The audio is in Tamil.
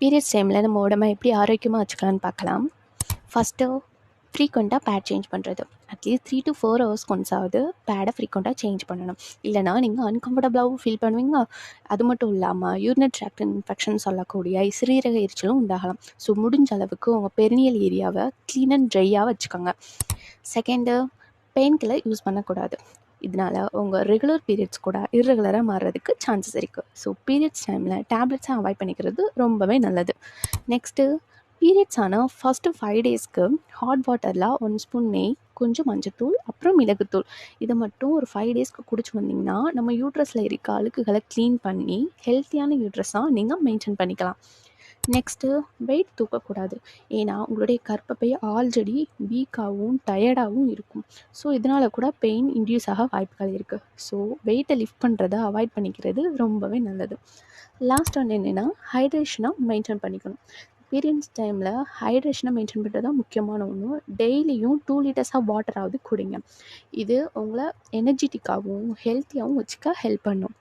பீரியட்ஸ் டைமில் நம்ம உடம்பை எப்படி ஆரோக்கியமாக வச்சுக்கலான்னு பார்க்கலாம். ஃபஸ்ட்டு ஃப்ரீக்வெண்ட்டாக பேட் சேஞ்ச் பண்ணுறது. அட்லீஸ்ட் 3 to 4 hours ஒன்ஸாவது பேடை ஃப்ரீக்வெண்ட்டாக சேஞ்ச் பண்ணணும். இல்லைனா நீங்கள் அன்கம்ஃபர்டபுளாகவும் ஃபீல் பண்ணுவீங்க. அது மட்டும் இல்லாமல் யூரினரி ட்ராக்ட் இன்ஃபெக்ஷன் சொல்லக்கூடிய சிறுநீரக எரிச்சலும் உண்டாகலாம். ஸோ முடிஞ்ச அளவுக்கு உங்கள் பெரினியல் ஏரியாவை க்ளீன் அண்ட் ட்ரையாக வச்சுக்கோங்க. செகண்டு, பெயின் கில்லர் யூஸ் பண்ணக்கூடாது. இதனால் உங்கள் ரெகுலர் பீரியட்ஸ் கூட இர்ரெகுலராக மாறுறதுக்கு சான்சஸ் இருக்குது. ஸோ பீரியட்ஸ் டைமில் டேப்லெட்ஸை அவாய்ட் பண்ணிக்கிறது ரொம்பவே நல்லது. நெக்ஸ்ட்டு, பீரியட்ஸ் ஆனால் ஃபஸ்ட்டு 5 daysக்கு ஹாட் வாட்டரில் 1 ஸ்பூன் நெய், கொஞ்சம் மஞ்சத்தூள், அப்புறம் மிளகுத்தூள் இதை மட்டும் ஒரு 5 daysக்கு குடிச்சு வந்திங்கன்னா நம்ம யூட்ரஸில் இருக்க அழுக்குகளை க்ளீன் பண்ணி ஹெல்த்தியான யூட்ரஸாக நீங்கள் மெயின்டைன் பண்ணிக்கலாம். நெக்ஸ்ட்டு, வெயிட் தூக்கக்கூடாது. ஏன்னா உங்களுடைய கர்ப்பப்பை ஆல்ரெடி வீக்காகவும் டயர்டாகவும் இருக்கும். ஸோ இதனால் கூட பெயின் இன்டியூஸ் ஆக வாய்ப்புகள் இருக்குது. ஸோ வெயிட்டை லிஃப்ட் பண்ணுறதை அவாய்ட் பண்ணிக்கிறது ரொம்பவே நல்லது. லாஸ்ட் ஒன்று என்னென்னா, ஹைட்ரேஷனாக மெயின்டைன் பண்ணிக்கணும். பீரியட்ஸ் டைமில் ஹைட்ரேஷனை மெயின்டைன் பண்ணுறது தான் முக்கியமான ஒன்று. டெய்லியும் 2 liters வாட்டராவது குடிங்க. இது உங்களை எனர்ஜெட்டிக்காகவும் ஹெல்த்தியாகவும் வச்சுக்க ஹெல்ப் பண்ணும்.